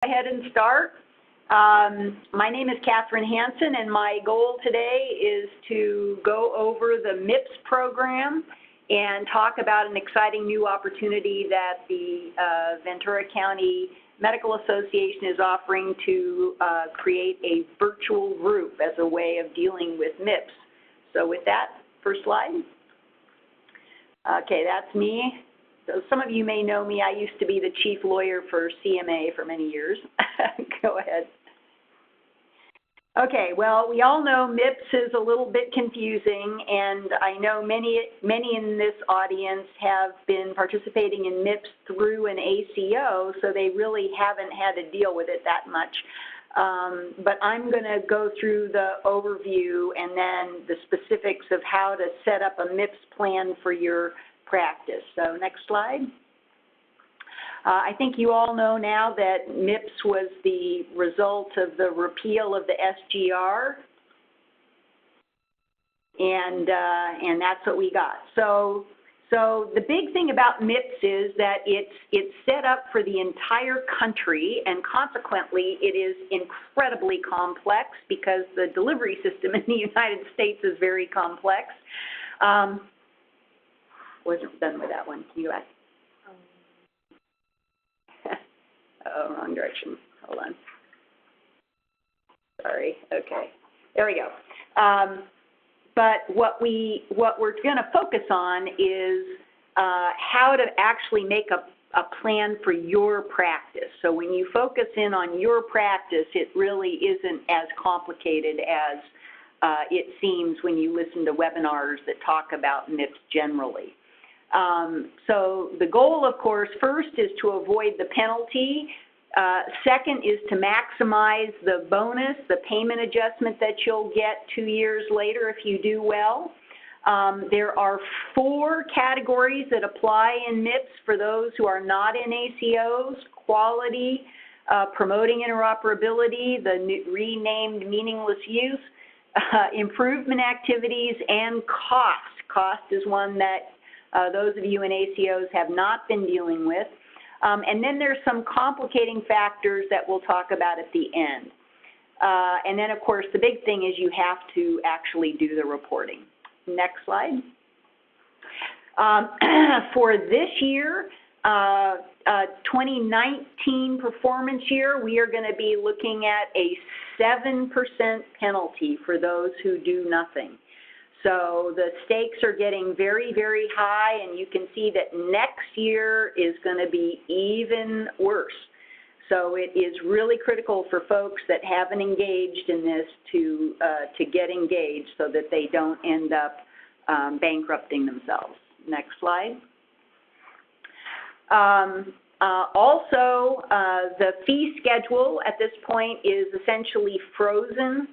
Ahead and start. My name is Catherine Hansen, and my goal today is to go over the Mips program and talk about an exciting new opportunity that the Ventura County Medical Association is offering to create a virtual group as a way of dealing with Mips. So with that, first slide. Okay, that's me. So some of you may know me. I used to be the chief lawyer for CMA for many years. Go ahead. Okay, well, we all know Mips is a little bit confusing, and I know many in this audience have been participating in Mips through an ACO, so they really haven't had to deal with it that much. But I'm going to go through the overview and then the specifics of how to set up a Mips plan for your practice. So next slide. I think you all know now that Mips was the result of the repeal of the SGR, and that's what we got. So the big thing about Mips is that it's set up for the entire country, and consequently it is incredibly complex because the delivery system in the United States is very complex. Wasn't done with that one. Can you go back? Oh, wrong direction. Hold on. Sorry. Okay. There we go. But what we're going to focus on is how to actually make a plan for your practice. So when you focus in on your practice, it really isn't as complicated as it seems when you listen to webinars that talk about Mips generally. So the goal, of course, first is to avoid the penalty. Second is to maximize the bonus, the payment adjustment that you'll get 2 years later if you do well. There are 4 categories that apply in Mips for those who are not in ACOs: quality, promoting interoperability, the renamed meaningless use, improvement activities, and cost. Cost is one that those of you in ACOs have not been dealing with. And then there's some complicating factors that we'll talk about at the end. And then, of course, the big thing is you have to actually do the reporting. Next slide. For this year, 2019 performance year, we are going to be looking at a 7% penalty for those who do nothing. So the stakes are getting very, very high, and you can see that next year is going to be even worse. So it is really critical for folks that haven't engaged in this to get engaged so that they don't end up bankrupting themselves. Next slide. Also, the fee schedule at this point is essentially frozen.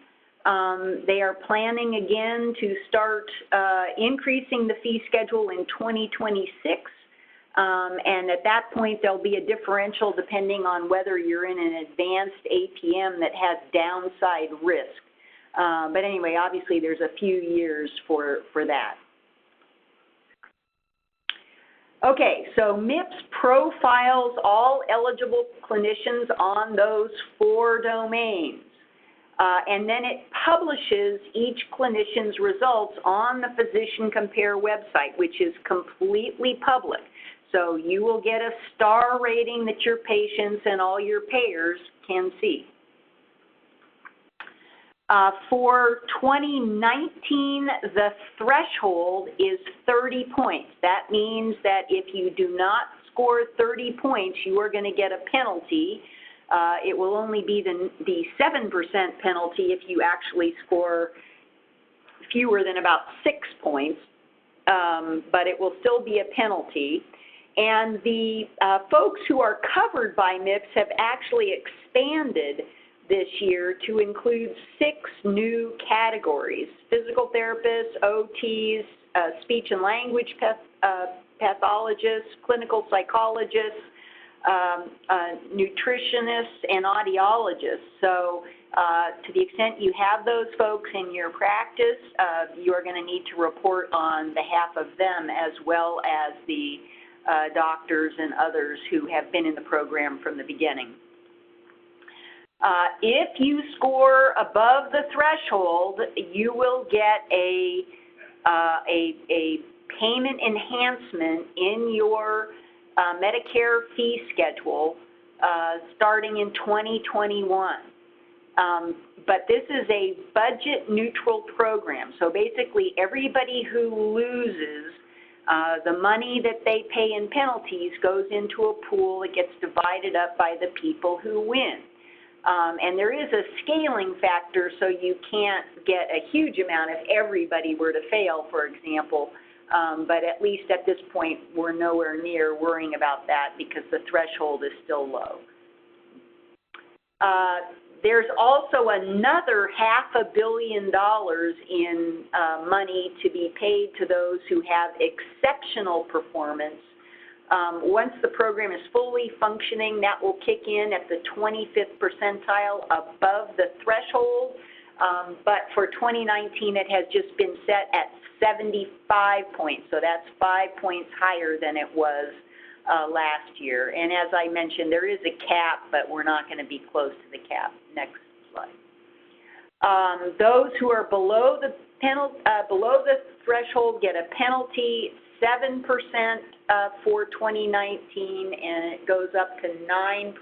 They are planning again to start increasing the fee schedule in 2026, and at that point there'll be a differential depending on whether you're in an advanced APM that has downside risk. But anyway, obviously there's a few years for that. Okay, so Mips profiles all eligible clinicians on those 4 domains. And then it publishes each clinician's results on the Physician Compare website, which is completely public. So you will get a star rating that your patients and all your payers can see. For 2019, the threshold is 30 points. That means that if you do not score 30 points, you are going to get a penalty. It will only be the 7% penalty if you actually score fewer than about 6 points, but it will still be a penalty. And the folks who are covered by Mips have actually expanded this year to include 6 new categories: physical therapists, OTs, speech and language pathologists, clinical psychologists, nutritionists, and audiologists. So to the extent you have those folks in your practice, you are going to need to report on behalf of them as well as the doctors and others who have been in the program from the beginning. If you score above the threshold, you will get a payment enhancement in your Medicare fee schedule starting in 2021. But this is a budget neutral program. So basically everybody who loses the money that they pay in penalties goes into a pool that gets divided up by the people who win. And there is a scaling factor, so you can't get a huge amount if everybody were to fail, for example. But at least at this point, we're nowhere near worrying about that because the threshold is still low. There's also another $500 million in money to be paid to those who have exceptional performance. Once the program is fully functioning, that will kick in at the 25th percentile above the threshold. But for 2019, it has just been set at 75 points, so that's 5 points higher than it was last year. And as I mentioned, there is a cap, but we're not going to be close to the cap. Next slide. Those who are below the threshold get a penalty, 7% for 2019, and it goes up to 9%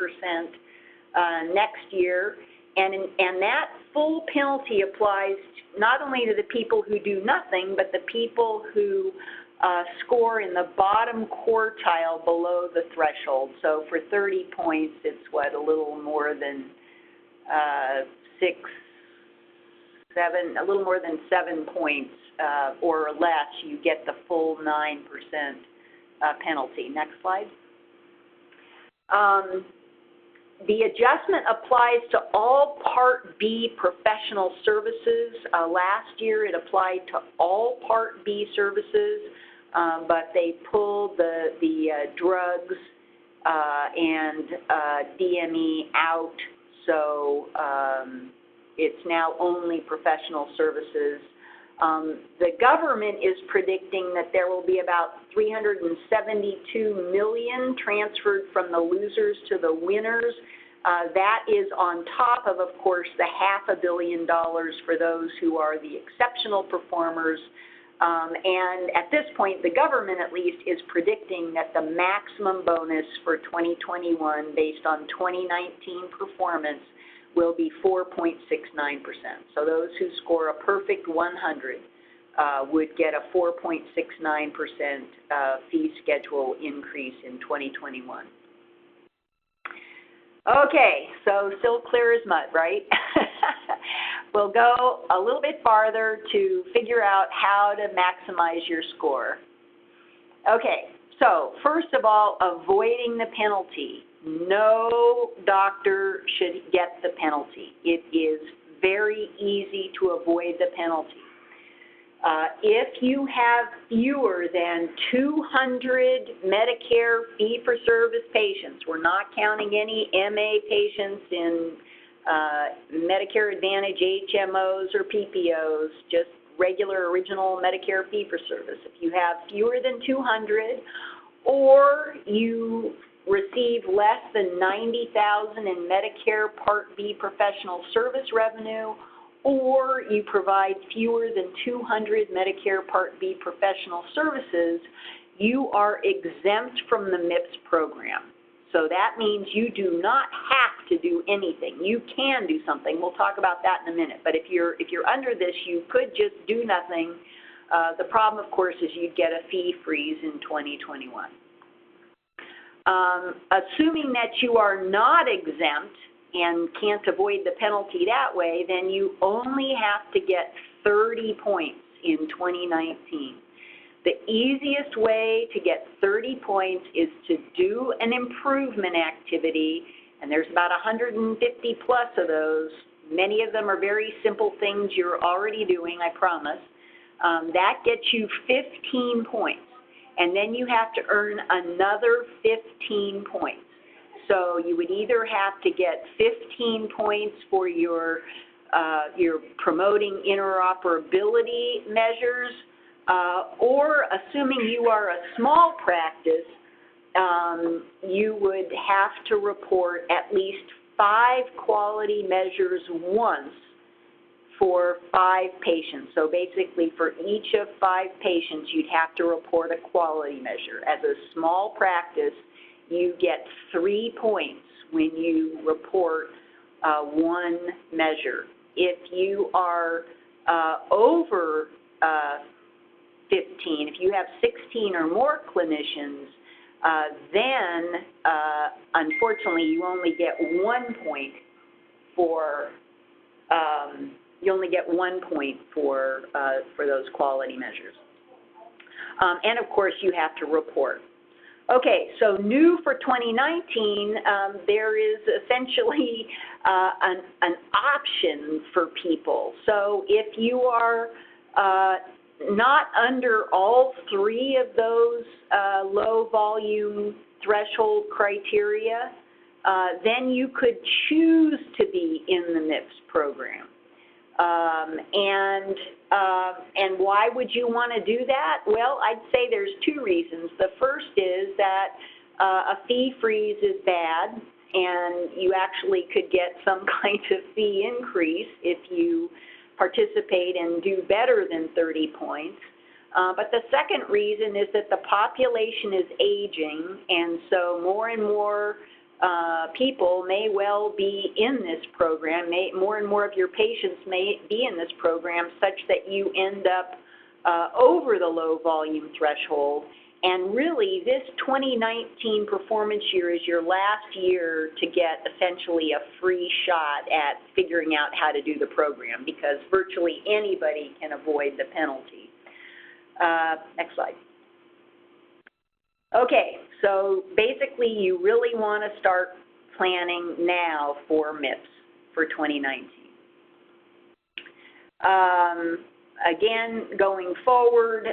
next year. And that full penalty applies not only to the people who do nothing, but the people who score in the bottom quartile below the threshold. So for 30 points, it's what, a little more than 7 points or less, you get the full 9% penalty. Next slide. The adjustment applies to all Part B professional services. Last year it applied to all Part B services, but they pulled the drugs and DME out, so it's now only professional services. The government is predicting that there will be about $372 million transferred from the losers to the winners. That is on top of course, the $500 million for those who are the exceptional performers. And at this point, the government at least is predicting that the maximum bonus for 2021 based on 2019 performance will be 4.69%. So those who score a perfect 100 would get a 4.69% fee schedule increase in 2021. Okay, so still clear as mud, right? We'll go a little bit farther to figure out how to maximize your score. Okay, so first of all, avoiding the penalty. No doctor should get the penalty. It is very easy to avoid the penalty. If you have fewer than 200 Medicare fee-for-service patients, we're not counting any MA patients in Medicare Advantage HMOs or PPOs, just regular original Medicare fee-for-service. If you have fewer than 200 or you receive less than $90,000 in Medicare Part B professional service revenue, or you provide fewer than 200 Medicare Part B professional services, you are exempt from the Mips program. So that means you do not have to do anything. You can do something. We'll talk about that in a minute. But if you're under this, you could just do nothing. The problem, of course, is you'd get a fee freeze in 2021. Assuming that you are not exempt and can't avoid the penalty that way, then you only have to get 30 points in 2019. The easiest way to get 30 points is to do an improvement activity, and there's about 150 plus of those. Many of them are very simple things you're already doing, I promise. That gets you 15 points. And then you have to earn another 15 points. So you would either have to get 15 points for your promoting interoperability measures, or assuming you are a small practice, you would have to report at least 5 quality measures once for 5 patients. So basically for each of 5 patients, you'd have to report a quality measure. As a small practice, you get 3 points when you report one measure. If you are over 15, if you have 16 or more clinicians, then unfortunately you only get 1 point for those quality measures. And of course you have to report. Okay, so new for 2019, there is essentially an option for people. So if you are not under all 3 of those low volume threshold criteria, then you could choose to be in the Mips program. And why would you want to do that? Well, I'd say there's 2 reasons. The first is that a fee freeze is bad, and you actually could get some kind of fee increase if you participate and do better than 30 points. But the second reason is that the population is aging, and so more and more people may well be in this program. More and more of your patients may be in this program such that you end up over the low volume threshold. And really, this 2019 performance year is your last year to get essentially a free shot at figuring out how to do the program, because virtually anybody can avoid the penalty. Next slide. Okay, so basically you really want to start planning now for Mips for 2019. Again, going forward,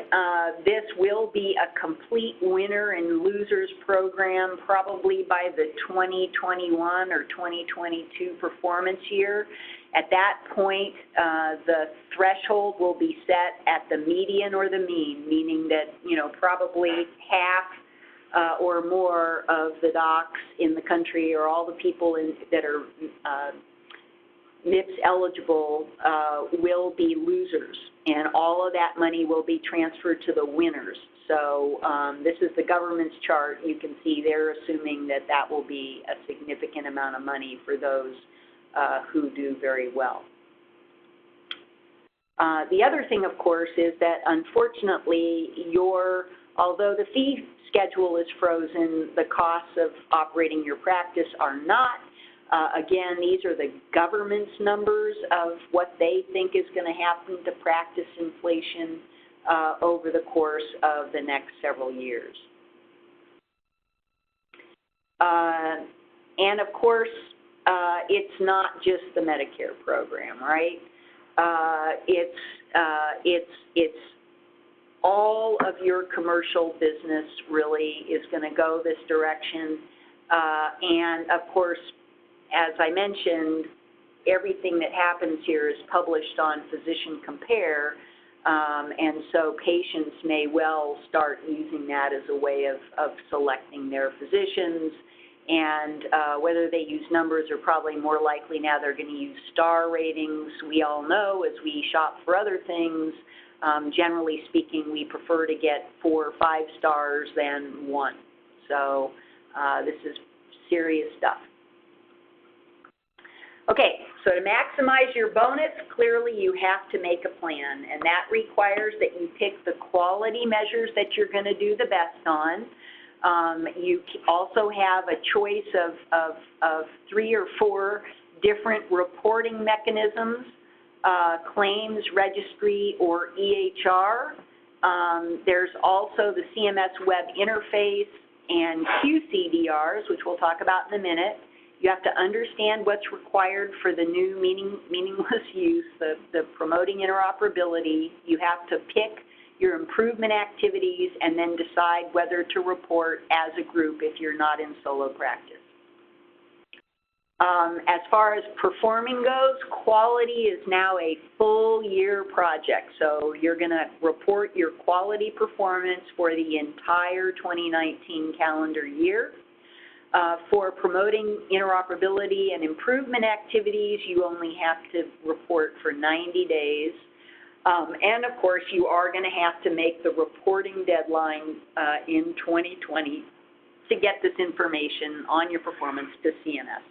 this will be a complete winner and losers program probably by the 2021 or 2022 performance year. At that point, the threshold will be set at the median or the mean, meaning that, you know, probably half or more of the docs in the country, or all the people that are Mips eligible, will be losers, and all of that money will be transferred to the winners. So this is the government's chart. You can see they're assuming that that will be a significant amount of money for those who do very well. The other thing, of course, is that unfortunately although the fee schedule is frozen, the costs of operating your practice are not. Again, these are the government's numbers of what they think is going to happen to practice inflation over the course of the next several years. And of course, it's not just the Medicare program, right? It's all of your commercial business really is going to go this direction. And of course, as I mentioned, everything that happens here is published on Physician Compare, and so patients may well start using that as a way of selecting their physicians. And whether they use numbers are probably more likely now they're going to use star ratings. We all know as we shop for other things, generally speaking, we prefer to get 4 or 5 stars than 1. So this is serious stuff. Okay, so to maximize your bonus, clearly you have to make a plan, and that requires that you pick the quality measures that you're going to do the best on. You also have a choice of 3 or 4 different reporting mechanisms, claims, registry, or EHR. There's also the CMS web interface and QCDRs, which we'll talk about in a minute. You have to understand what's required for the new meaningless use, the promoting interoperability. You have to pick your improvement activities and then decide whether to report as a group if you're not in solo practice. As far as performing goes, quality is now a full year project. So you're going to report your quality performance for the entire 2019 calendar year. For promoting interoperability and improvement activities, you only have to report for 90 days. And of course, you are going to have to make the reporting deadline in 2020 to get this information on your performance to CMS.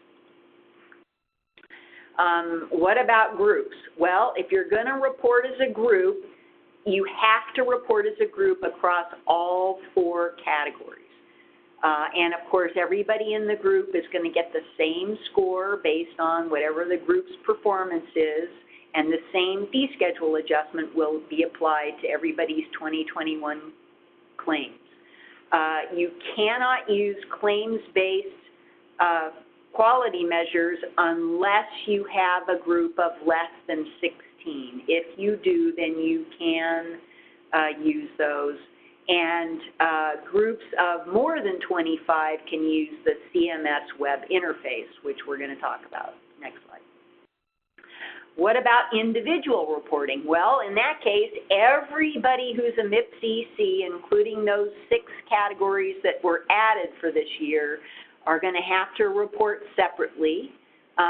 What about groups? Well, if you're going to report as a group, you have to report as a group across all 4 categories. And of course, everybody in the group is going to get the same score based on whatever the group's performance is, and the same fee schedule adjustment will be applied to everybody's 2021 claims. You cannot use claims-based quality measures unless you have a group of less than 16. If you do, then you can use those. And groups of more than 25 can use the CMS web interface, which we're going to talk about. Next slide. What about individual reporting? Well, in that case, everybody who's a Mips EC, including those 6 categories that were added for this year, are going to have to report separately.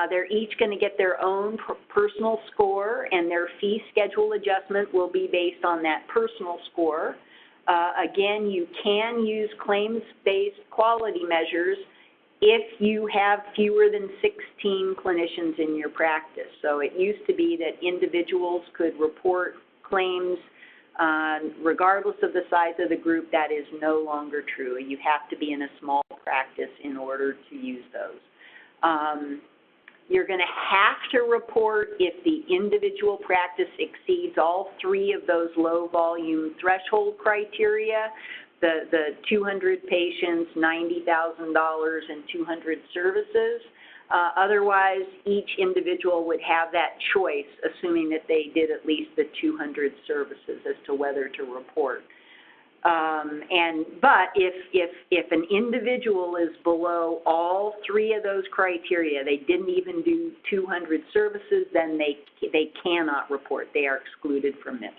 They're each going to get their own personal score, and their fee schedule adjustment will be based on that personal score. Again, you can use claims-based quality measures if you have fewer than 16 clinicians in your practice. So it used to be that individuals could report claims regardless of the size of the group. That is no longer true. You have to be in a small practice in order to use those. You're going to have to report if the individual practice exceeds all 3 of those low volume threshold criteria, the 200 patients, $90,000, and 200 services. Otherwise, each individual would have that choice, assuming that they did at least the 200 services as to whether to report. But if an individual is below all 3 of those criteria, they didn't even do 200 services, then they cannot report. They are excluded from MIPS.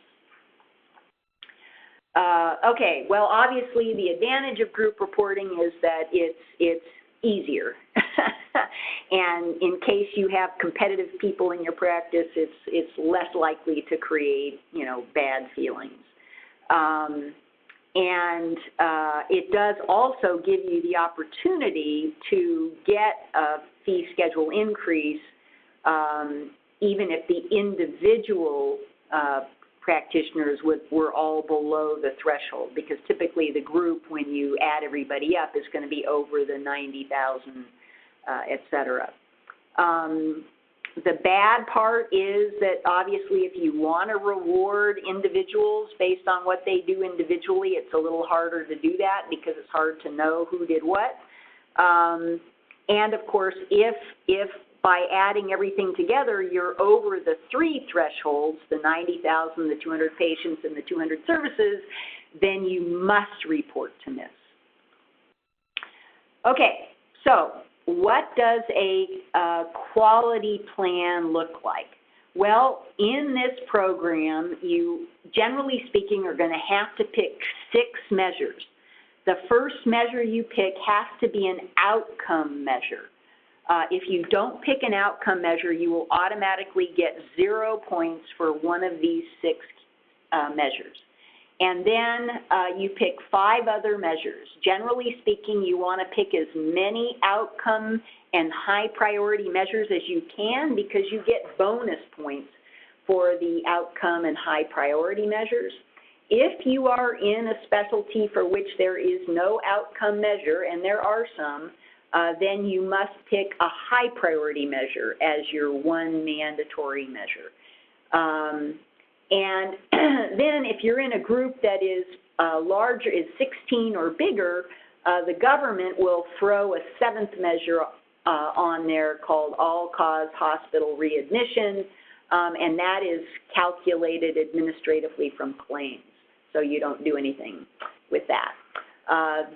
Okay, well, obviously the advantage of group reporting is that it's easier. And in case you have competitive people in your practice, it's less likely to create, bad feelings. And it does also give you the opportunity to get a fee schedule increase even if the individual practitioners were all below the threshold, because typically the group, when you add everybody up, is going to be over the 90,000, et cetera. The bad part is that obviously if you want to reward individuals based on what they do individually, it's a little harder to do that because it's hard to know who did what. And of course, if by adding everything together, you're over the 3 thresholds, the 90,000, the 200 patients, and the 200 services, then you must report to MIPS. Okay, so what does a quality plan look like? Well, in this program, you, generally speaking, are going to have to pick 6 measures. The first measure you pick has to be an outcome measure. If you don't pick an outcome measure, you will automatically get 0 points for one of these 6 measures. And then you pick 5 other measures. Generally speaking, you want to pick as many outcome and high priority measures as you can, because you get bonus points for the outcome and high priority measures. If you are in a specialty for which there is no outcome measure, and there are some, then you must pick a high priority measure as your one mandatory measure. And then if you're in a group that is larger, is 16 or bigger, the government will throw a 7th measure on there called all-cause hospital readmission, and that is calculated administratively from claims, so you don't do anything with that.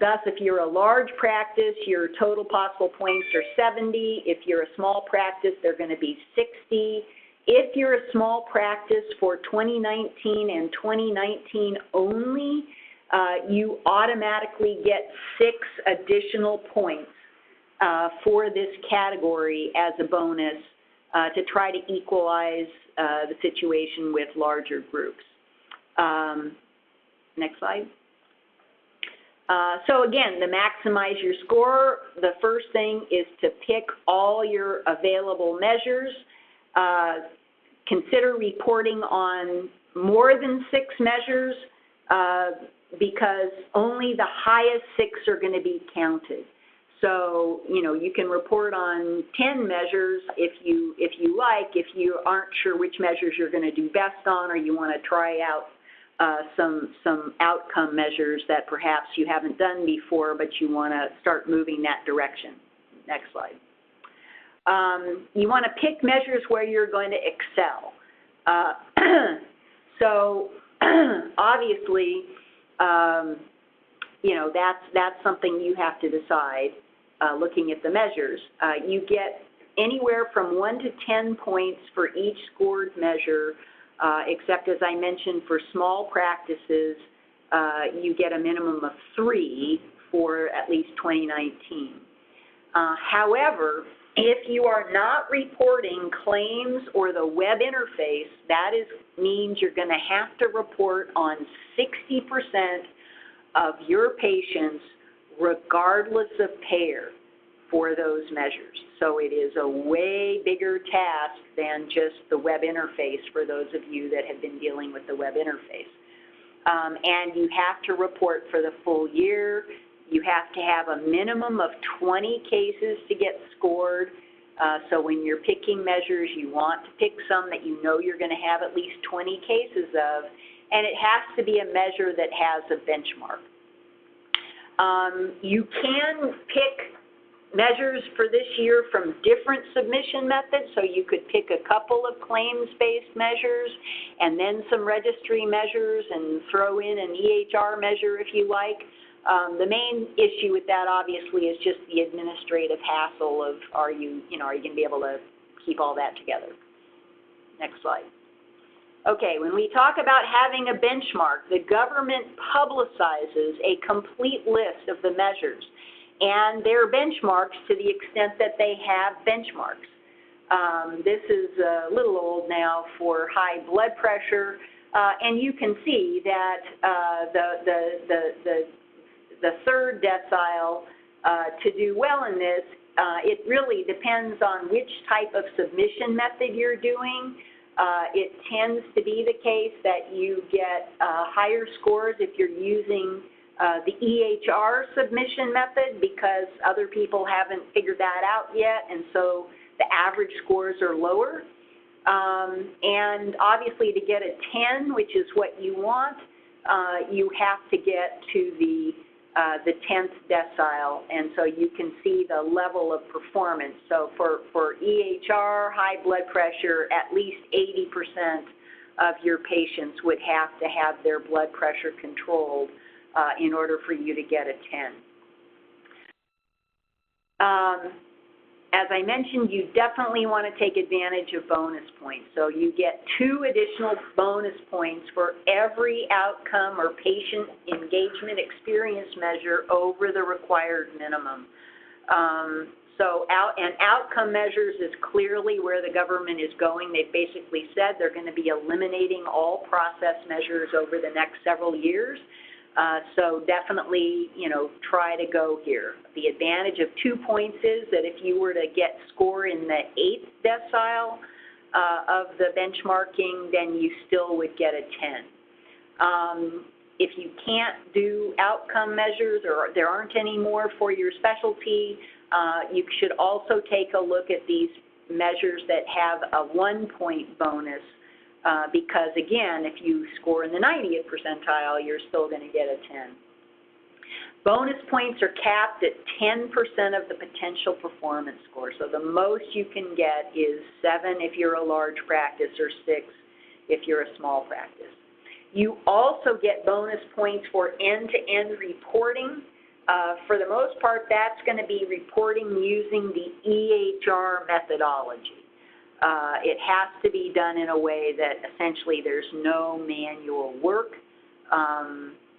Thus, if you're a large practice, your total possible points are 70. If you're a small practice, they're going to be 60. If you're a small practice for 2019 and 2019 only, you automatically get 6 additional points for this category as a bonus to try to equalize the situation with larger groups. Next slide. So again, to maximize your score, the first thing is to pick all your available measures. Consider reporting on more than 6 measures because only the highest 6 are going to be counted. So, you know, you can report on 10 measures if you like, if you aren't sure which measures you're going to do best on, or you want to try out some outcome measures that perhaps you haven't done before, but you want to start moving that direction. Next slide. You want to pick measures where you're going to excel. So obviously, you know, that's something you have to decide looking at the measures. You get anywhere from 1 to 10 points for each scored measure, except as I mentioned, for small practices, you get a minimum of 3 for at least 2019. However, if you are not reporting claims or the web interface, that means you're going to have to report on 60% of your patients regardless of payer for those measures. So it is a way bigger task than just the web interface for those of you that have been dealing with the web interface. And you have to report for the full year. You have to have a minimum of 20 cases to get scored. So when you're picking measures, you want to pick some that you know you're going to have at least 20 cases of, and it has to be a measure that has a benchmark. You can pick measures for this year from different submission methods, so you could pick a couple of claims-based measures and then some registry measures and throw in an EHR measure if you like. The main issue with that obviously is just the administrative hassle of are you going to be able to keep all that together? Next slide. Okay, when we talk about having a benchmark, the government publicizes a complete list of the measures and their benchmarks to the extent that they have benchmarks. This is a little old now for high blood pressure, and you can see that the third decile to do well in this, it really depends on which type of submission method you're doing. It tends to be the case that you get higher scores if you're using the EHR submission method because other people haven't figured that out yet, and so the average scores are lower. And obviously to get a 10, which is what you want, you have to get to the 10th decile, and so you can see the level of performance. So for EHR, high blood pressure, at least 80% of your patients would have to have their blood pressure controlled in order for you to get a 10. As I mentioned, you definitely want to take advantage of bonus points. So you get 2 additional bonus points for every outcome or patient engagement experience measure over the required minimum. Outcome measures is clearly where the government is going. They've basically said they're going to be eliminating all process measures over the next several years. So definitely, try to go here. The advantage of 2 points is that if you were to get score in the 8th decile of the benchmarking, then you still would get a 10. If you can't do outcome measures or there aren't any more for your specialty, you should also take a look at these measures that have a 1-point bonus. Because again, if you score in the 90th percentile, you're still going to get a 10. Bonus points are capped at 10% of the potential performance score. So the most you can get is 7 if you're a large practice or 6 if you're a small practice. You also get bonus points for end-to-end reporting. For the most part, that's going to be reporting using the EHR methodology. It has to be done in a way that essentially there's no manual work.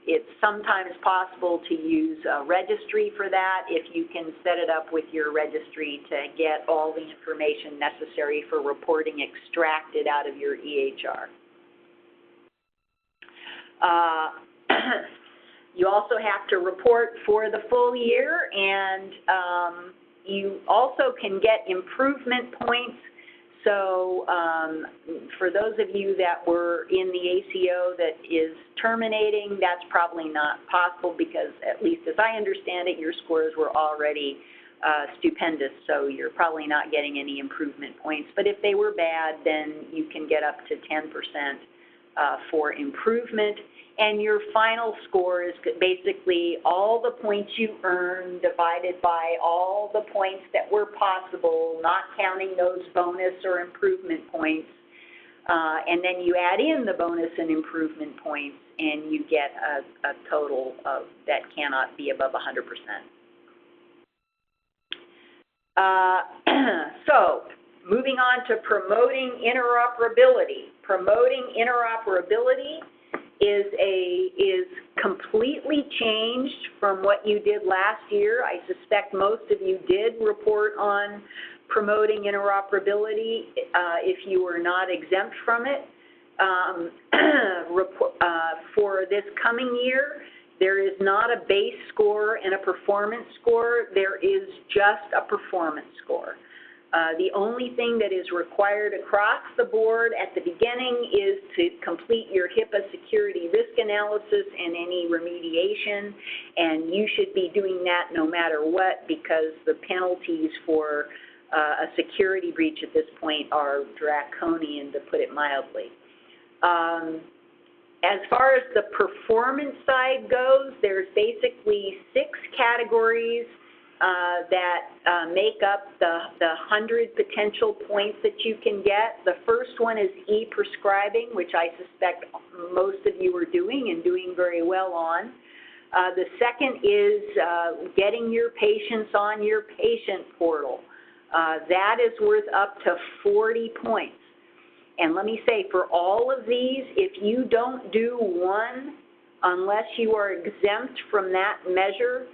it's sometimes possible to use a registry for that if you can set it up with your registry to get all the information necessary for reporting extracted out of your EHR. You also have to report for the full year, and you also can get improvement points. So for those of you that were in the ACO that is terminating, that's probably not possible because, at least as I understand it, your scores were already stupendous, so you're probably not getting any improvement points. But if they were bad, then you can get up to 10% for improvement. And your final score is basically all the points you earned divided by all the points that were possible, not counting those bonus or improvement points. And then you add in the bonus and improvement points, and you get a total of that cannot be above 100%. So moving on to promoting interoperability. Promoting interoperability is completely changed from what you did last year. I suspect most of you did report on promoting interoperability if you were not exempt from it. For this coming year, there is not a base score and a performance score. There is just a performance score. The only thing that is required across the board at the beginning is to complete your HIPAA security risk analysis and any remediation, and you should be doing that no matter what because the penalties for a security breach at this point are draconian, to put it mildly. As far as the performance side goes, there's basically 6 categories that make up the 100 potential points that you can get. The first one is e-prescribing, which I suspect most of you are doing and doing very well on. The second is getting your patients on your patient portal. That is worth up to 40 points. And let me say, for all of these, if you don't do one, unless you are exempt from that measure,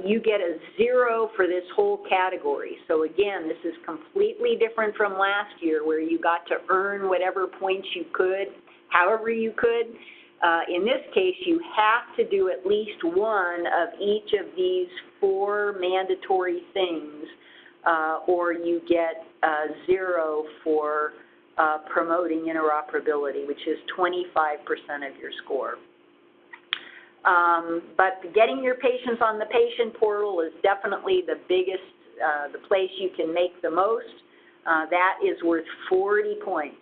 you get a 0 for this whole category. So again, this is completely different from last year where you got to earn whatever points you could, however you could. In this case, you have to do at least one of each of these 4 mandatory things, or you get 0 for promoting interoperability, which is 25% of your score. But getting your patients on the patient portal is definitely the biggest, the place you can make the most. That is worth 40 points.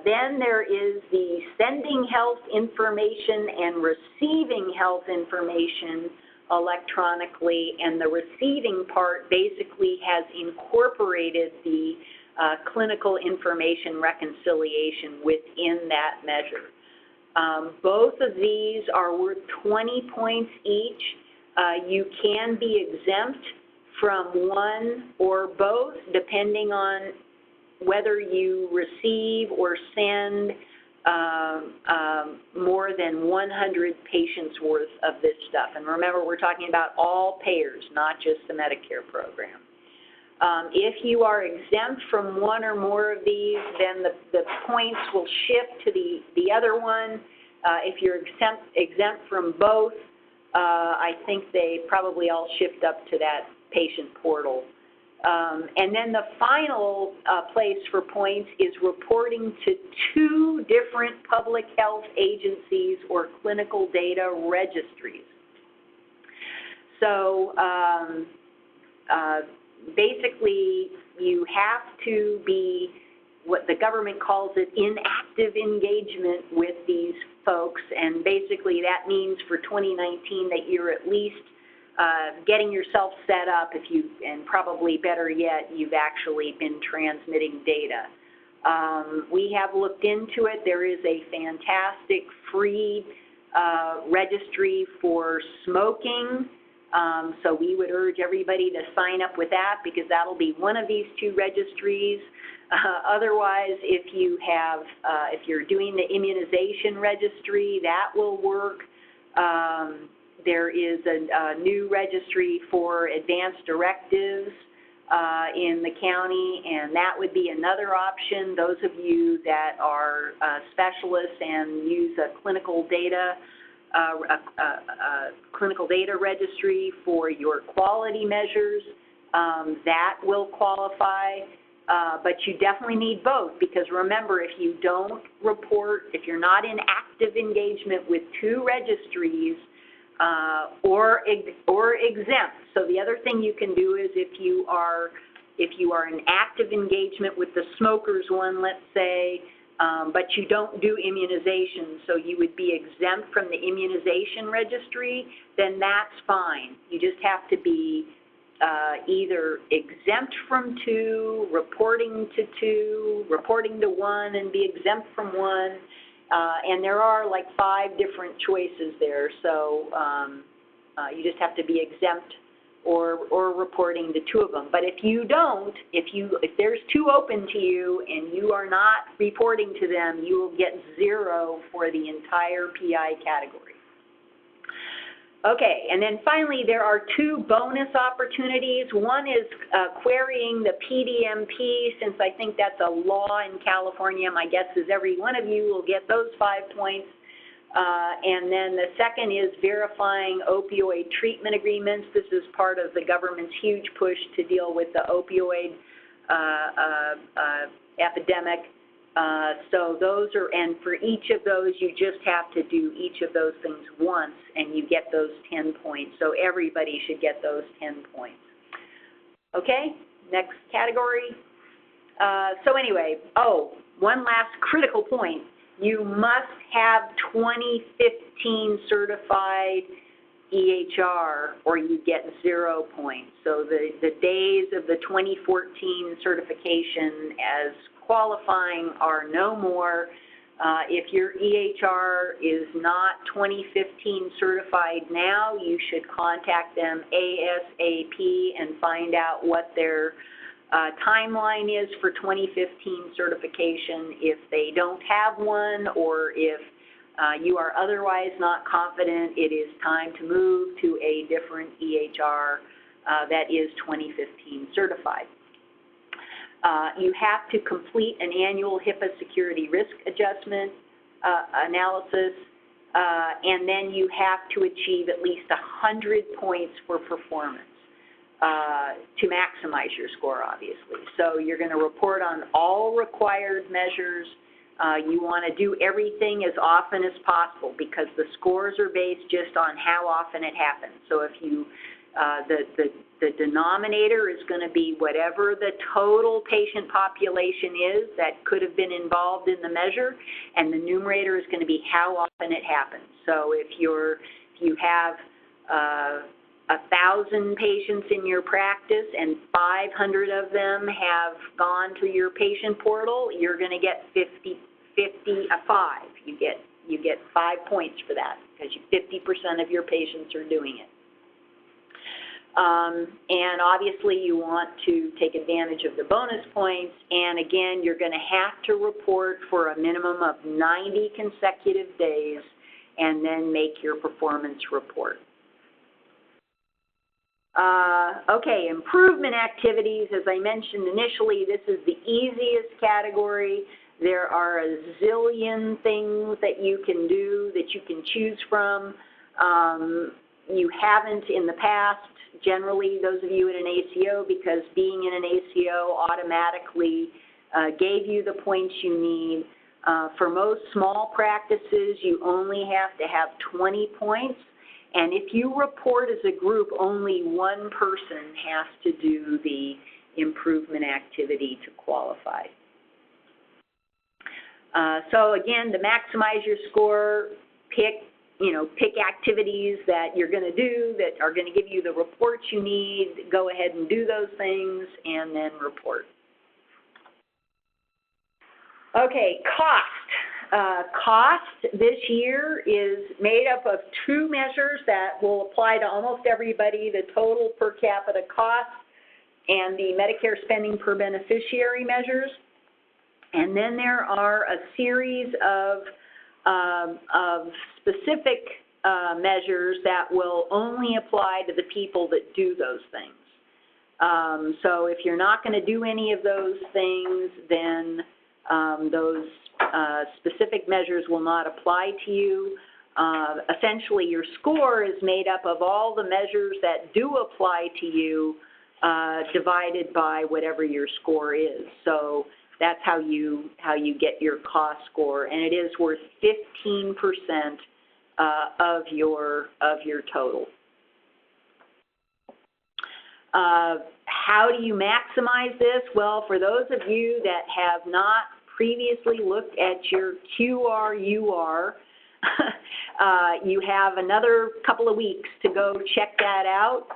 Then there is the sending health information and receiving health information electronically, and the receiving part basically has incorporated the clinical information reconciliation within that measure. Both of these are worth 20 points each. You can be exempt from one or both depending on whether you receive or send more than 100 patients worth of this stuff. And remember, we're talking about all payers, not just the Medicare program. If you are exempt from one or more of these, then the points will shift to the other one. If you're exempt from both, I think they probably all shift up to that patient portal. And then the final place for points is reporting to 2 different public health agencies or clinical data registries. So basically, you have to be what the government calls it in active engagement with these folks, and basically that means for 2019 that you're at least getting yourself set up, and probably better yet, you've actually been transmitting data. We have looked into it. There is a fantastic free registry for smoking. So we would urge everybody to sign up with that because that'll be one of these 2 registries. Otherwise, if you're doing the immunization registry, that will work. There is a new registry for advanced directives in the county, and that would be another option. Those of you that are specialists and use a clinical data registry for your quality measures, that will qualify. But you definitely need both, because remember, if you don't report, if you're not in active engagement with two registries, or exempt. So the other thing you can do is if you are in active engagement with the smokers one, let's say, but you don't do immunization, so you would be exempt from the immunization registry, then that's fine. You just have to be either exempt from two, reporting to two, reporting to one, and be exempt from one. And there are like 5 different choices there, so you just have to be exempt or reporting to 2 of them. But if you don't, if there's 2 open to you and you are not reporting to them, you will get 0 for the entire PI category. Okay, and then finally, there are 2 bonus opportunities. One is querying the PDMP, since I think that's a law in California. My guess is every one of you will get those 5 points. And then the second is verifying opioid treatment agreements. This is part of the government's huge push to deal with the opioid epidemic. So those are, and for each of those, you just have to do each of those things once, and you get those 10 points. So everybody should get those 10 points. Okay, next category. So anyway, one last critical point. You must have 2015 certified EHR, or you get 0 points. So the days of the 2014 certification as qualifying are no more. If your EHR is not 2015 certified now, you should contact them ASAP and find out what their timeline is for 2015 certification. If they don't have one, or if you are otherwise not confident, it is time to move to a different EHR that is 2015 certified. You have to complete an annual HIPAA security risk adjustment analysis, and then you have to achieve at least 100 points for performance to maximize your score, obviously. So you're going to report on all required measures. You want to do everything as often as possible, because the scores are based just on how often it happens. So if you, the denominator is going to be whatever the total patient population is that could have been involved in the measure, and the numerator is going to be how often it happens. So if you have 1,000 patients in your practice and 500 of them have gone to your patient portal, you're going to get 5. You get 5 points for that, because 50% of your patients are doing it. And obviously you want to take advantage of the bonus points, and again, you're going to have to report for a minimum of 90 consecutive days and then make your performance report. Okay, improvement activities. As I mentioned initially, this is the easiest category. There are a zillion things that you can do, that you can choose from. You haven't in the past, generally those of you in an ACO, because being in an ACO automatically gave you the points you need. For most small practices, you only have to have 20 points. And if you report as a group, only one person has to do the improvement activity to qualify. So again, to maximize your score, pick activities that you're going to do that are going to give you the reports you need. Go ahead and do those things and then report. Okay, cost. Cost this year is made up of 2 measures that will apply to almost everybody: the total per capita cost and the Medicare spending per beneficiary measures. And then there are a series of specific measures that will only apply to the people that do those things. So if you're not going to do any of those things, then those specific measures will not apply to you. Essentially, your score is made up of all the measures that do apply to you divided by whatever your score is. So that's how you get your cost score, and it is worth 15% of your total. How do you maximize this? Well, for those of you that have not previously looked at your QRUR, you have another couple of weeks to go check that out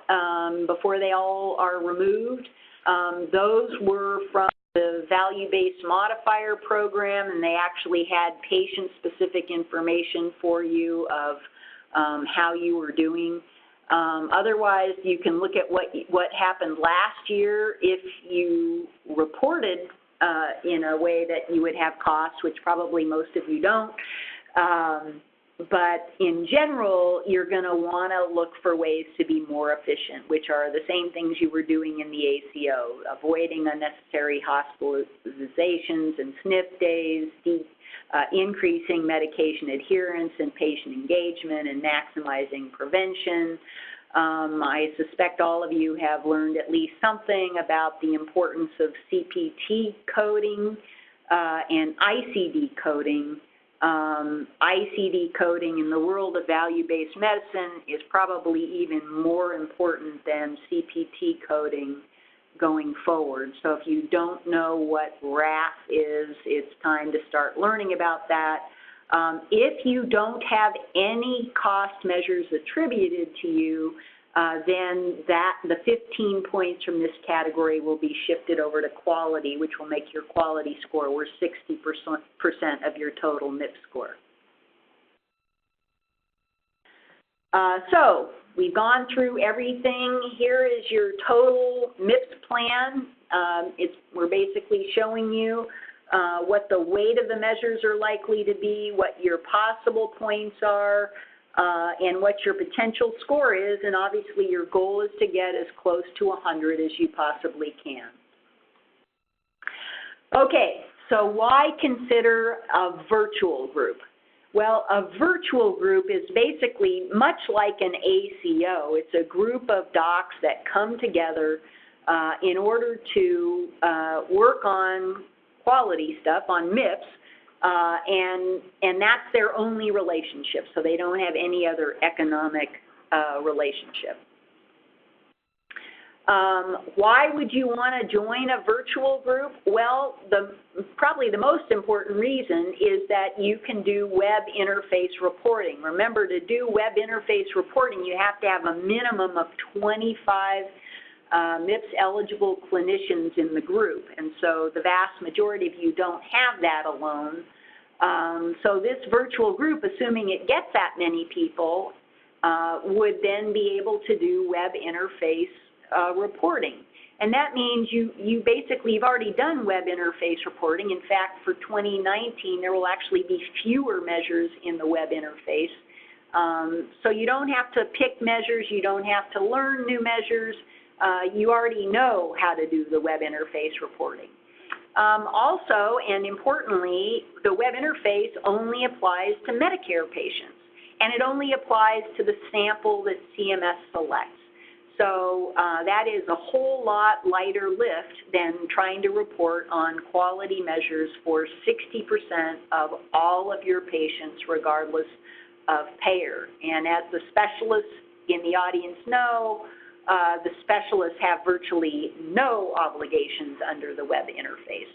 before they all are removed. Those were from the value-based modifier program, and they actually had patient-specific information for you of how you were doing. Otherwise, you can look at what happened last year if you reported in a way that you would have costs, which probably most of you don't. But in general, you're going to want to look for ways to be more efficient, which are the same things you were doing in the ACO, avoiding unnecessary hospitalizations and SNF days, increasing medication adherence and patient engagement, and maximizing prevention. I suspect all of you have learned at least something about the importance of CPT coding and ICD coding. ICD coding in the world of value-based medicine is probably even more important than CPT coding going forward. So if you don't know what RAF is, it's time to start learning about that. If you don't have any cost measures attributed to you, then the 15 points from this category will be shifted over to quality, which will make your quality score worth 60% of your total Mips score. So we've gone through everything. Here is your total Mips plan. We're basically showing you what the weight of the measures are likely to be, what your possible points are, and what your potential score is, and obviously your goal is to get as close to 100 as you possibly can. Okay, so why consider a virtual group? Well, a virtual group is basically much like an ACO. It's a group of docs that come together in order to work on quality stuff, on Mips, and that's their only relationship, so they don't have any other economic relationship. Why would you want to join a virtual group? Well, probably the most important reason is that you can do web interface reporting. Remember, to do web interface reporting, you have to have a minimum of 25 MIPS-eligible clinicians in the group, and so the vast majority of you don't have that alone. So this virtual group, assuming it gets that many people, would then be able to do web interface reporting. And that means you've already done web interface reporting. In fact, for 2019, there will actually be fewer measures in the web interface. So you don't have to pick measures, you don't have to learn new measures. You already know how to do the web interface reporting. Also, and importantly, the web interface only applies to Medicare patients, and it only applies to the sample that CMS selects. So that is a whole lot lighter lift than trying to report on quality measures for 60% of all of your patients, regardless of payer. And as the specialists in the audience know, the specialists have virtually no obligations under the web interface.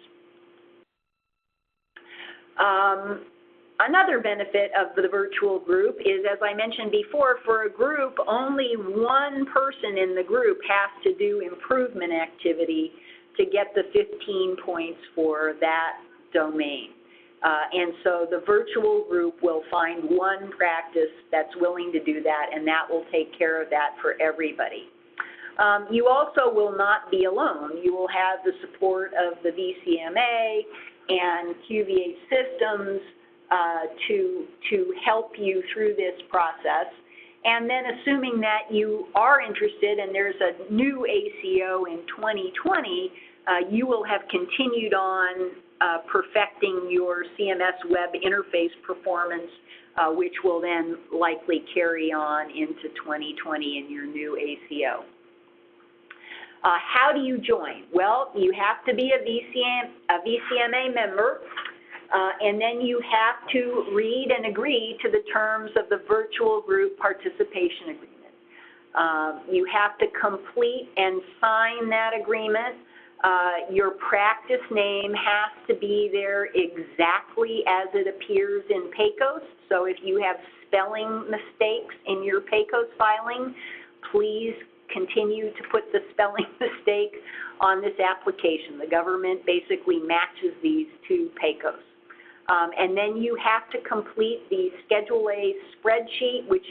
Another benefit of the virtual group is, as I mentioned before, for a group, only one person in the group has to do improvement activity to get the 15 points for that domain. And so the virtual group will find one practice that's willing to do that, and that will take care of that for everybody. You also will not be alone. You will have the support of the VCMA and QVH systems, to help you through this process. And then assuming that you are interested and there's a new ACO in 2020, you will have continued on perfecting your CMS web interface performance, which will then likely carry on into 2020 in your new ACO. How do you join? Well, you have to be a VCMA member, and then you have to read and agree to the terms of the virtual group participation agreement. You have to complete and sign that agreement. Your practice name has to be there exactly as it appears in PACOS. So if you have spelling mistakes in your PACOS filing, please continue to put the spelling mistake on this application. The government basically matches these to PACOS. And then you have to complete the Schedule A spreadsheet, which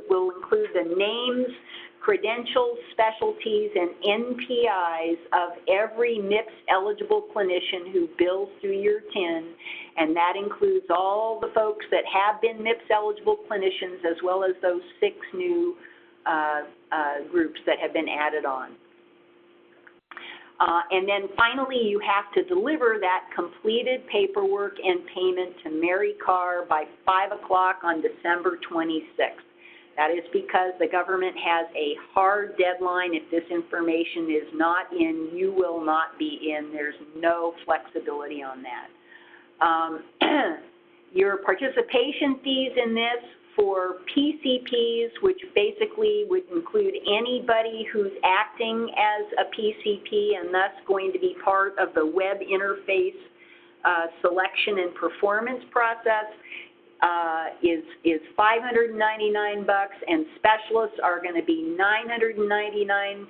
will include the names, credentials, specialties, and NPIs of every Mips eligible clinician who bills through your TIN, and that includes all the folks that have been Mips eligible clinicians as well as those 6 new groups that have been added on. And then finally, you have to deliver that completed paperwork and payment to Mary Carr by 5 o'clock on December 26th. That is because the government has a hard deadline. If this information is not in, you will not be in. There's no flexibility on that. Your participation fees in this for PCPs, which basically would include anybody who's acting as a PCP and thus going to be part of the web interface selection and performance process, is $599, and specialists are going to be $999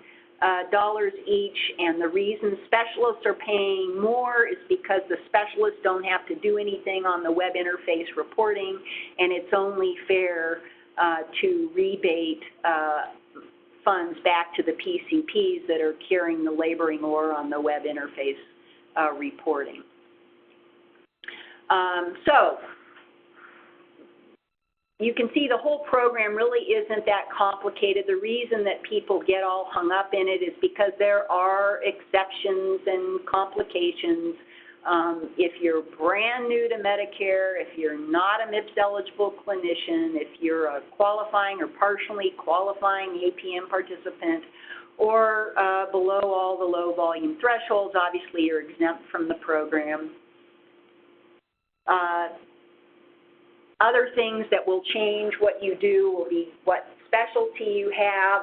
each. And the reason specialists are paying more is because the specialists don't have to do anything on the web interface reporting, and it's only fair to rebate funds back to the PCPs that are carrying the laboring oar on the web interface reporting. So you can see the whole program really isn't that complicated. The reason that people get all hung up in it is because there are exceptions and complications. If you're brand new to Medicare, if you're not a MIPS eligible clinician, if you're a qualifying or partially qualifying APM participant, or below all the low volume thresholds, obviously you're exempt from the program. Other things that will change what you do will be what specialty you have,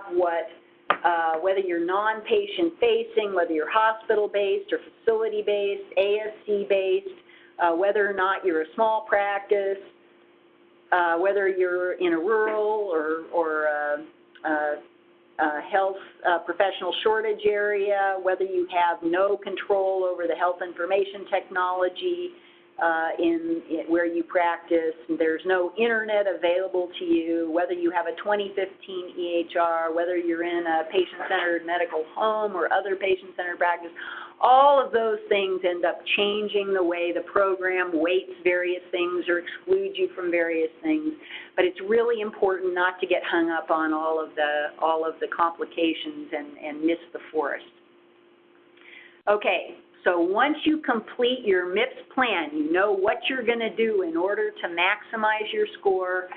whether you're non-patient facing, whether you're hospital-based or facility-based, ASC-based, whether or not you're a small practice, whether you're in a rural or health professional shortage area, whether you have no control over the health information technology, where you practice, there's no internet available to you, whether you have a 2015 EHR, whether you're in a patient-centered medical home or other patient-centered practice, all of those things end up changing the way the program weights various things or excludes you from various things. But it's really important not to get hung up on all of the complications and miss the forest. Okay. So once you complete your MIPS plan, you know what you're going to do in order to maximize your score,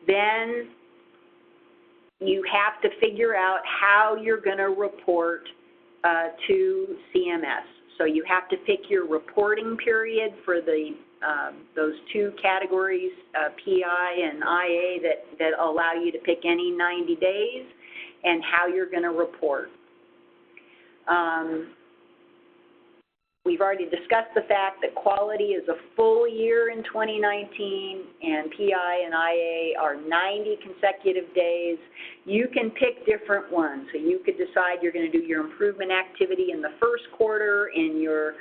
then you have to figure out how you're going to report to CMS. So you have to pick your reporting period for those 2 categories, PI and IA, that allow you to pick any 90 days, and how you're going to report. We've already discussed the fact that quality is a full year in 2019, and PI and IA are 90 consecutive days. You can pick different ones. So you could decide you're going to do your improvement activity in the first quarter, and your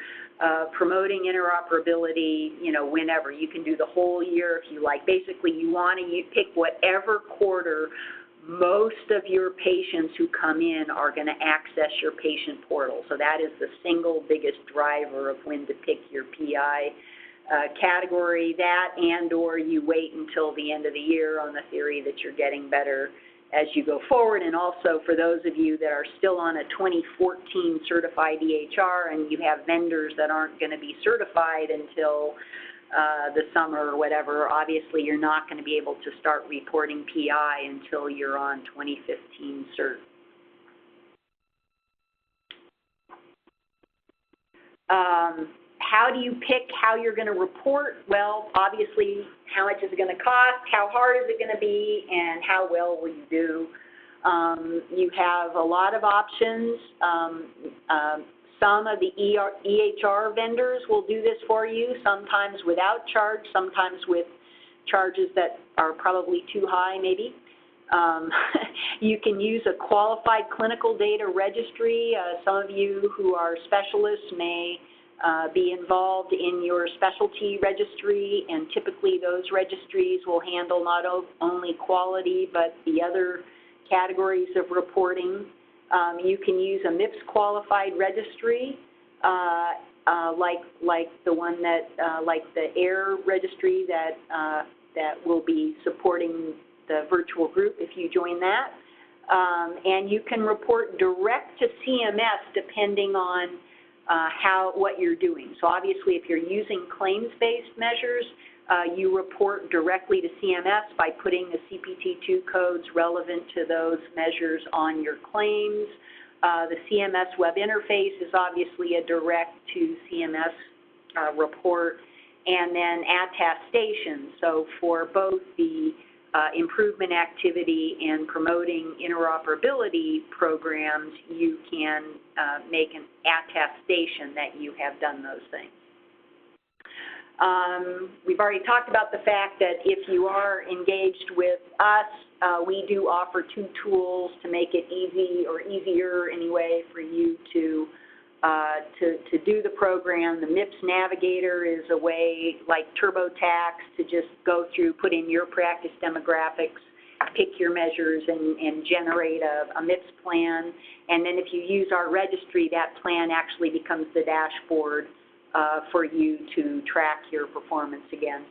promoting interoperability, whenever. You can do the whole year if you like. Basically, you want to pick whatever quarter most of your patients who come in are going to access your patient portal. So that is the single biggest driver of when to pick your PI category that, and or you wait until the end of the year on the theory that you're getting better as you go forward. And also for those of you that are still on a 2014 certified EHR and you have vendors that aren't going to be certified until the summer or whatever, obviously you're not going to be able to start reporting PI until you're on 2015 cert. How do you pick how you're going to report? Well, obviously, how much is it going to cost, how hard is it going to be, and how well will you do? You have a lot of options. Some of the EHR vendors will do this for you, sometimes without charge, sometimes with charges that are probably too high, maybe. You can use a qualified clinical data registry. Some of you who are specialists may be involved in your specialty registry, and typically those registries will handle not only quality but the other categories of reporting. You can use a Mips qualified registry, like the one that, like the AIR registry that will be supporting the virtual group if you join that. And you can report direct to CMS depending on what you're doing. So obviously if you're using claims-based measures, you report directly to CMS by putting the CPT2 codes relevant to those measures on your claims. The CMS web interface is obviously a direct to CMS report. And then attestation. So for both the improvement activity and promoting interoperability programs, you can make an attestation that you have done those things. We've already talked about the fact that if you are engaged with us, we do offer 2 tools to make it easy, or easier anyway, for you to do the program. The Mips Navigator is a way, like TurboTax, to just go through, put in your practice demographics, pick your measures, and generate a Mips plan. And then if you use our registry, that plan actually becomes the dashboard for you to track your performance against.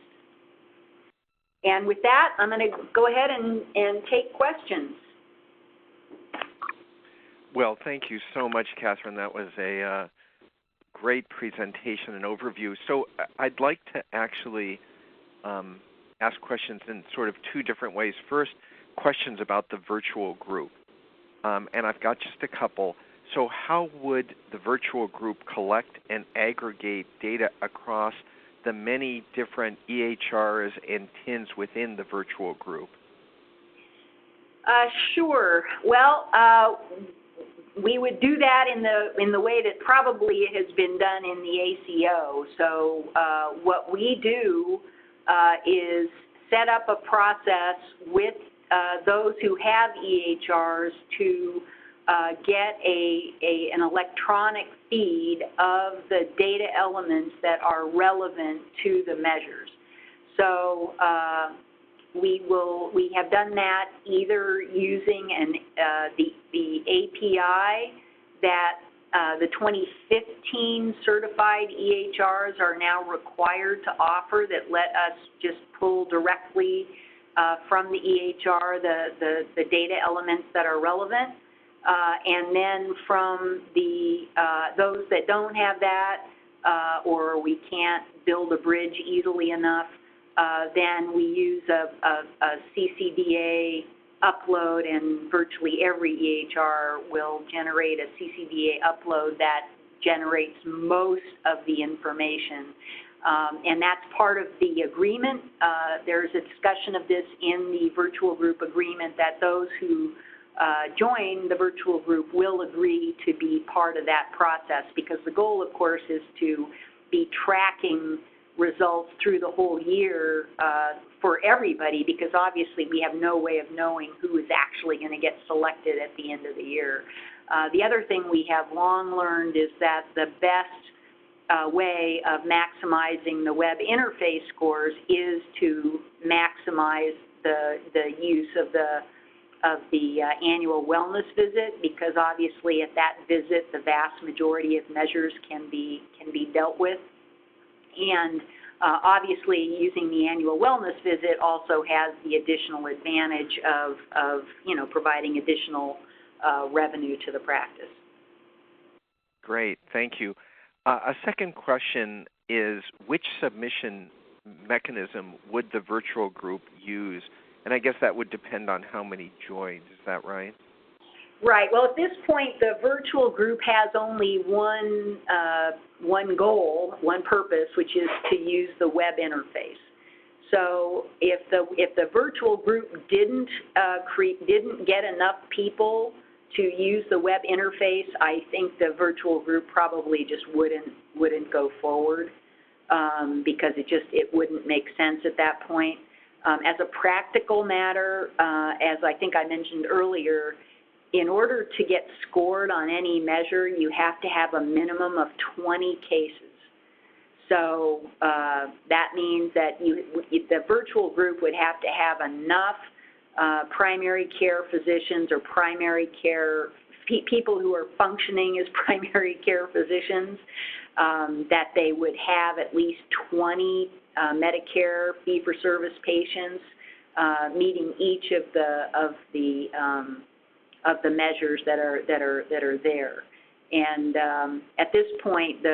And with that, I'm going to go ahead and take questions. Well, thank you so much, Catherine. That was a great presentation and overview. So I'd like to actually ask questions in sort of 2 different ways. First, questions about the virtual group. And I've got just a couple. So how would the virtual group collect and aggregate data across the many different EHRs and TINs within the virtual group? Sure. Well, we would do that in the way that probably has been done in the ACO. So what we do is set up a process with those who have EHRs to get an electronic feed of the data elements that are relevant to the measures. So we have done that either using the API that the 2015 certified EHRs are now required to offer, that let us just pull directly from the EHR the data elements that are relevant. And then from those that don't have that, or we can't build a bridge easily enough, then we use a CCDA upload, and virtually every EHR will generate a CCDA upload that generates most of the information. And that's part of the agreement. There's a discussion of this in the virtual group agreement, that those who join the virtual group will agree to be part of that process, because the goal, of course, is to be tracking results through the whole year for everybody, because obviously we have no way of knowing who is actually going to get selected at the end of the year. The other thing we have long learned is that the best way of maximizing the web interface scores is to maximize the use of the annual wellness visit, because obviously at that visit the vast majority of measures can be dealt with. And Obviously, using the annual wellness visit also has the additional advantage of providing additional revenue to the practice. Great, thank you. A second question is, which submission mechanism would the virtual group use? And I guess that would depend on how many joined. Is that right? Right. Well, at this point, the virtual group has only one goal, one purpose, which is to use the web interface. So if the virtual group didn't get enough people to use the web interface, I think the virtual group probably just wouldn't go forward because it wouldn't make sense at that point. As a practical matter, as I think I mentioned earlier, in order to get scored on any measure, you have to have a minimum of 20 cases. So that means that the virtual group would have to have enough primary care physicians or primary care people who are functioning as primary care physicians, that they would have at least 20 Medicare fee-for-service patients meeting each of the measures that are there. And at this point,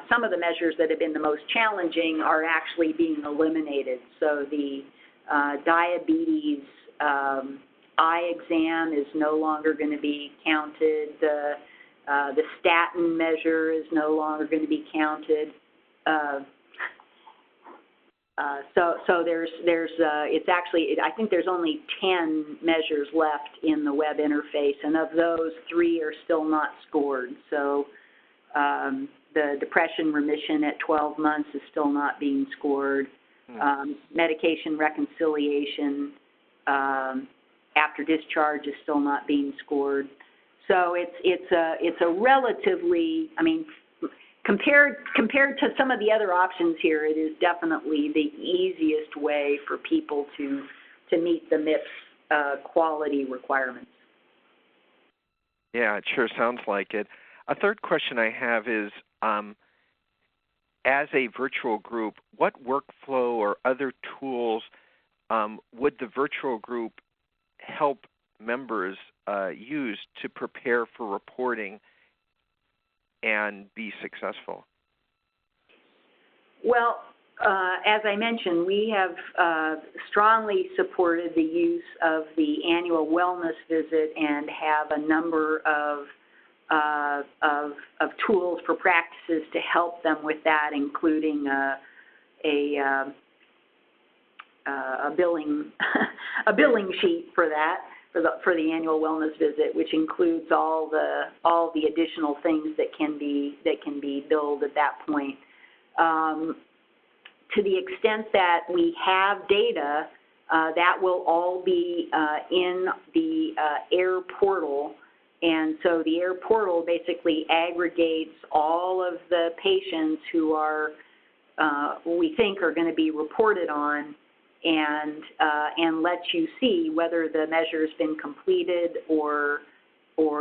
some of the measures that have been the most challenging are actually being eliminated. So the diabetes eye exam is no longer going to be counted. The statin measure is no longer going to be counted. So it's actually, I think there's only 10 measures left in the web interface, and of those, 3 are still not scored. So the depression remission at 12 months is still not being scored. Medication reconciliation after discharge is still not being scored. So it's a relatively, I mean, compared to some of the other options here, it is definitely the easiest way for people to meet the Mips quality requirements. Yeah, it sure sounds like it. A third question I have is, as a virtual group, what workflow or other tools would the virtual group help members use to prepare for reporting and be successful? Well, as I mentioned, we have strongly supported the use of the annual wellness visit and have a number of tools for practices to help them with that, including a billing a billing sheet for that. For the annual wellness visit, which includes all the additional things that can be billed at that point. To the extent that we have data, that will all be in the AIR portal, and so the AIR portal basically aggregates all of the patients who are we think are going to be reported on, and lets you see whether the measure's been completed or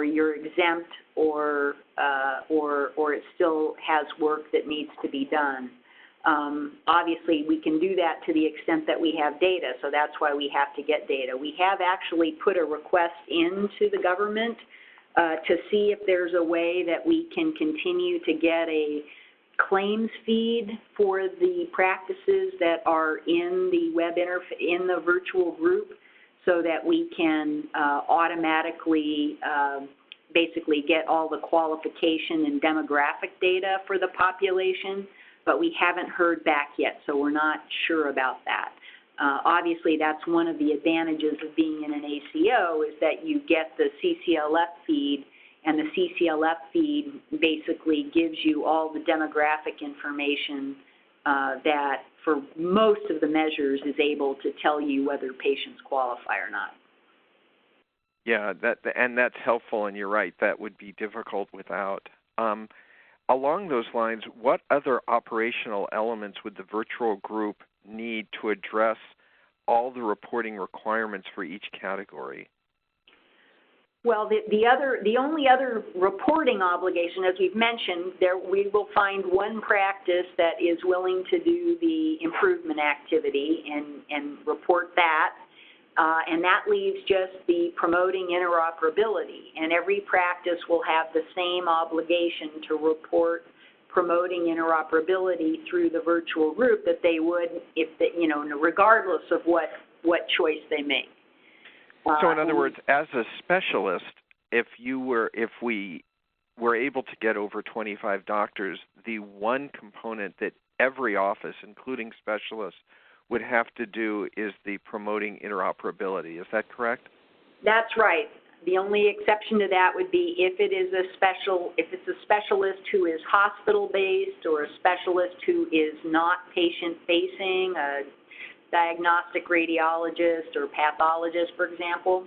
you're exempt or it still has work that needs to be done. Obviously, we can do that to the extent that we have data, so that's why we have to get data. We have actually put a request into the government to see if there's a way that we can continue to get a claims feed for the practices that are in the web interface, in the virtual group, so that we can automatically basically get all the qualification and demographic data for the population, but we haven't heard back yet, so we're not sure about that. Obviously, that's one of the advantages of being in an ACO is that you get the CCLF feed, and the CCLF feed basically gives you all the demographic information that for most of the measures is able to tell you whether patients qualify or not. Yeah, that's helpful, and you're right, that would be difficult without. Along those lines, what other operational elements would the virtual group need to address all the reporting requirements for each category? Well, the only other reporting obligation, as we've mentioned, we will find one practice that is willing to do the improvement activity and report that, and that leaves just the promoting interoperability. And every practice will have the same obligation to report promoting interoperability through the virtual group that they would if they, regardless of what choice they make. So in other words, as a specialist, if we were able to get over 25 doctors, the one component that every office, including specialists, would have to do is the promoting interoperability. Is that correct? That's right. The only exception to that would be if it's a specialist who is hospital-based or a specialist who is not patient-facing, a diagnostic radiologist or pathologist, for example,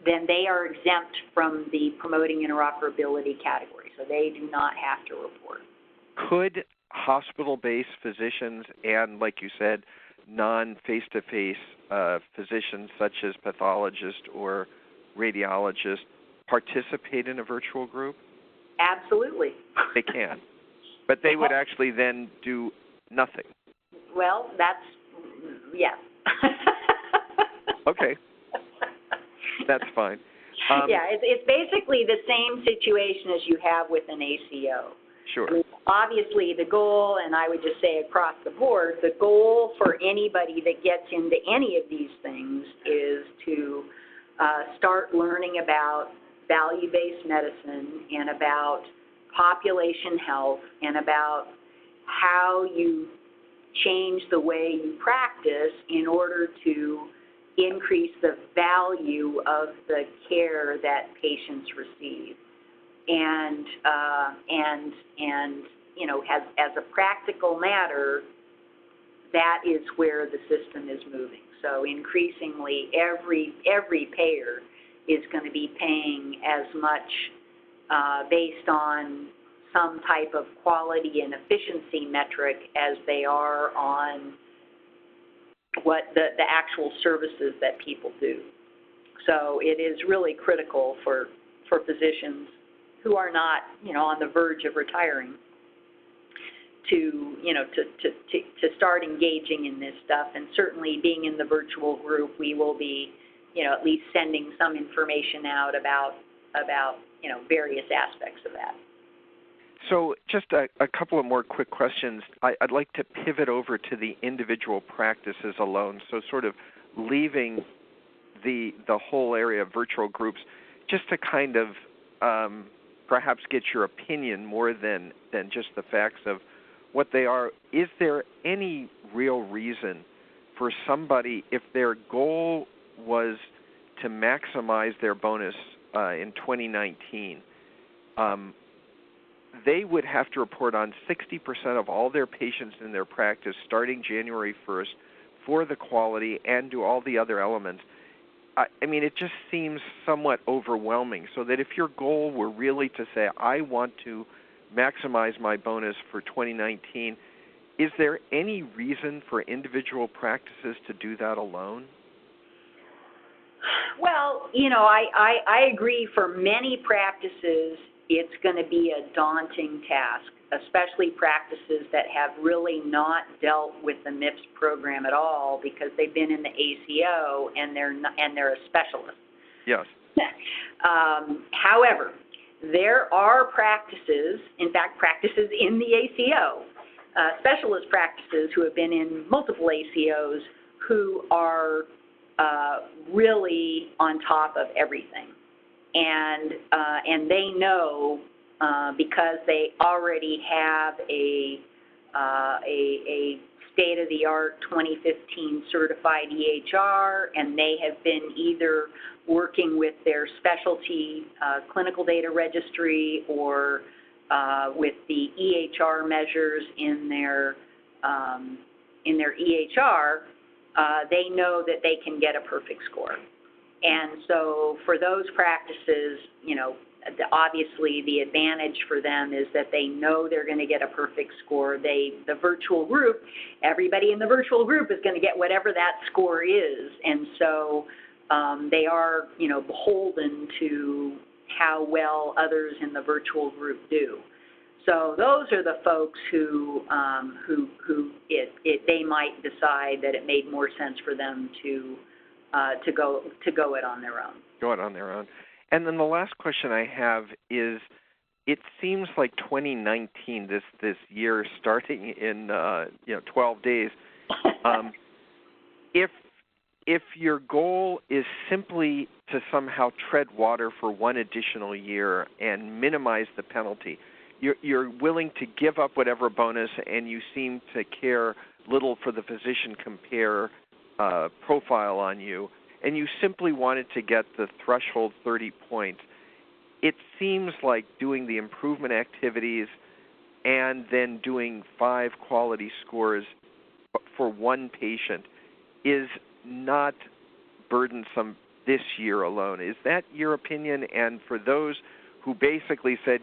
then they are exempt from the promoting interoperability category, so they do not have to report. Could hospital-based physicians and, like you said, non-face-to-face physicians such as pathologists or radiologists participate in a virtual group? Absolutely. They can. But they would actually then do nothing. Well, yes. Okay. That's fine. Yeah, it's basically the same situation as you have with an ACO. Sure. I mean, obviously, the goal, and I would just say across the board, the goal for anybody that gets into any of these things is to start learning about value-based medicine and about population health and about how you change the way you practice in order to increase the value of the care that patients receive. And as a practical matter, that is where the system is moving. So increasingly, every payer is going to be paying as much based on some type of quality and efficiency metric as they are on what the actual services that people do. So it is really critical for physicians who are not, on the verge of retiring to start engaging in this stuff. And certainly being in the virtual group, we will be, at least sending some information out about various aspects of that. So just a couple of more quick questions. I'd like to pivot over to the individual practices alone, so sort of leaving the whole area of virtual groups, just to kind of perhaps get your opinion more than just the facts of what they are. Is there any real reason for somebody, if their goal was to maximize their bonus in 2019, they would have to report on 60% of all their patients in their practice starting January 1st for the quality and do all the other elements. I mean, it just seems somewhat overwhelming, so that if your goal were really to say, I want to maximize my bonus for 2019, is there any reason for individual practices to do that alone? Well, I agree for many practices it's going to be a daunting task, especially practices that have really not dealt with the Mips program at all because they've been in the ACO and they're a specialist. Yes. However, there are practices, in fact, practices in the ACO, specialist practices who have been in multiple ACOs who are really on top of everything. And they know because they already have a state-of-the-art 2015 certified EHR, and they have been either working with their specialty clinical data registry or with the EHR measures in their EHR. They know that they can get a perfect score. And so for those practices, obviously the advantage for them is that they know they're going to get a perfect score. The virtual group, everybody in the virtual group is going to get whatever that score is. And so they are, beholden to how well others in the virtual group do. So those are the folks who they might decide that it made more sense for them to go it on their own. Go it on their own. And then the last question I have is, it seems like 2019, this year starting in 12 days, if your goal is simply to somehow tread water for one additional year and minimize the penalty, you're willing to give up whatever bonus, and you seem to care little for the physician compare profile on you, and you simply wanted to get the threshold 30 points. It seems like doing the improvement activities and then doing 5 quality scores for one patient is not burdensome this year alone. Is that your opinion? And for those who basically said,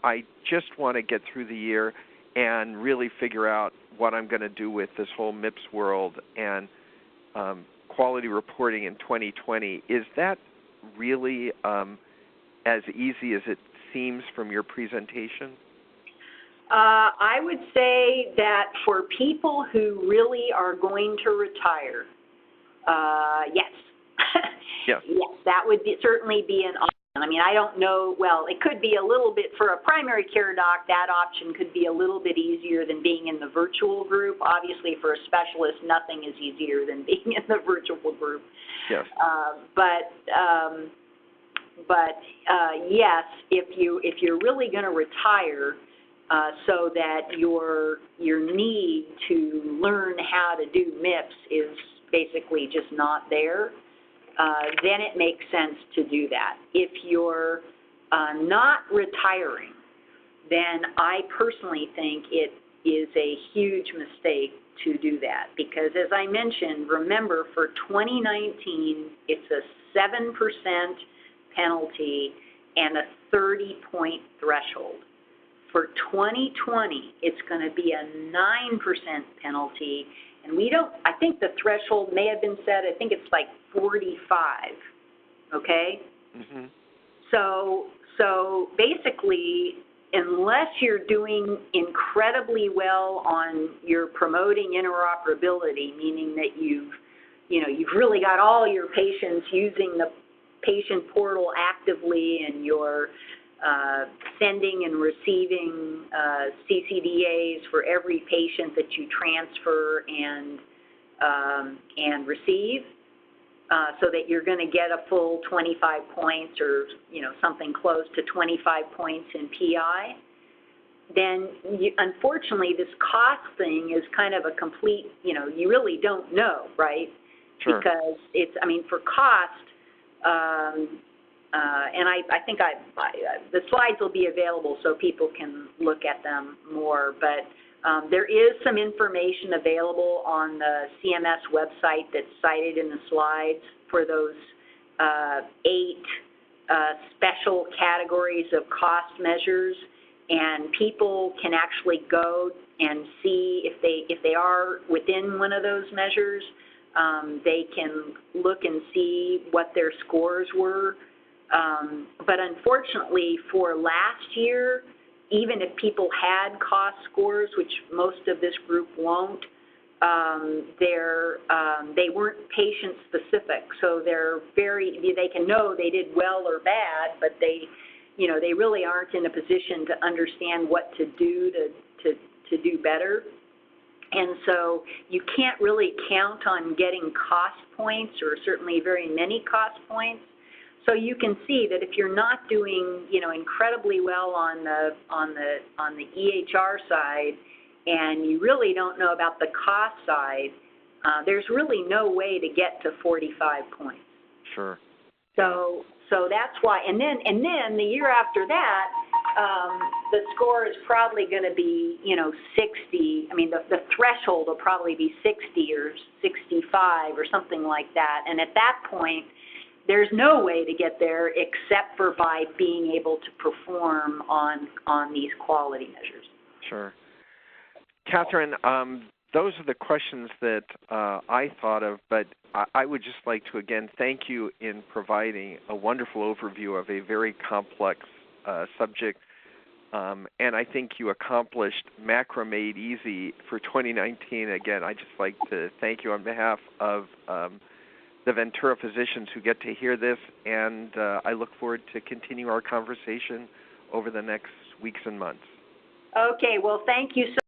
I just want to get through the year and really figure out what I'm going to do with this whole Mips world and quality reporting in 2020, is that really as easy as it seems from your presentation? I would say that for people who really are going to retire, yes. Yeah. Yes, that would certainly be an option. I mean, I don't know, well, it could be a little bit, for a primary care doc, that option could be a little bit easier than being in the virtual group. Obviously, for a specialist, nothing is easier than being in the virtual group. Yes. But yes, if you're really going to retire, so that your need to learn how to do Mips is basically just not there, then it makes sense to do that. If you're not retiring, then I personally think it is a huge mistake to do that, because as I mentioned, remember, for 2019, it's a 7% penalty and a 30-point threshold. For 2020, it's going to be a 9% penalty, and I think the threshold may have been set, I think it's like 45, okay? Mm-hmm. So basically, unless you're doing incredibly well on your promoting interoperability, meaning that you've really got all your patients using the patient portal actively, and you're sending and receiving CCDAs for every patient that you transfer and receive, so that you're going to get a full 25 points or something close to 25 points in PI, then unfortunately this cost thing is kind of a complete, you really don't know, right? Sure. Because for cost, and I think the slides will be available so people can look at them more, but there is some information available on the CMS website that's cited in the slides for those 8 special categories of cost measures, and people can actually go and see if they are within one of those measures. They can look and see what their scores were. But unfortunately, for last year, even if people had cost scores, which most of this group won't, they weren't patient specific. So they can know they did well or bad, but they really aren't in a position to understand what to do to do better. And so you can't really count on getting cost points, or certainly very many cost points. So you can see that if you're not doing, incredibly well on the EHR side, and you really don't know about the cost side, there's really no way to get to 45 points. Sure. So that's why, and then the year after that, the score is probably going to be, 60. I mean, the threshold will probably be 60 or 65 or something like that. And at that point, there's no way to get there except for by being able to perform on these quality measures. Sure. Catherine, those are the questions that I thought of, but I would just like to again thank you in providing a wonderful overview of a very complex subject. And I think you accomplished Macro Made Easy for 2019. Again, I'd just like to thank you on behalf of the Ventura physicians who get to hear this, and I look forward to continue our conversation over the next weeks and months. Okay, well, thank you so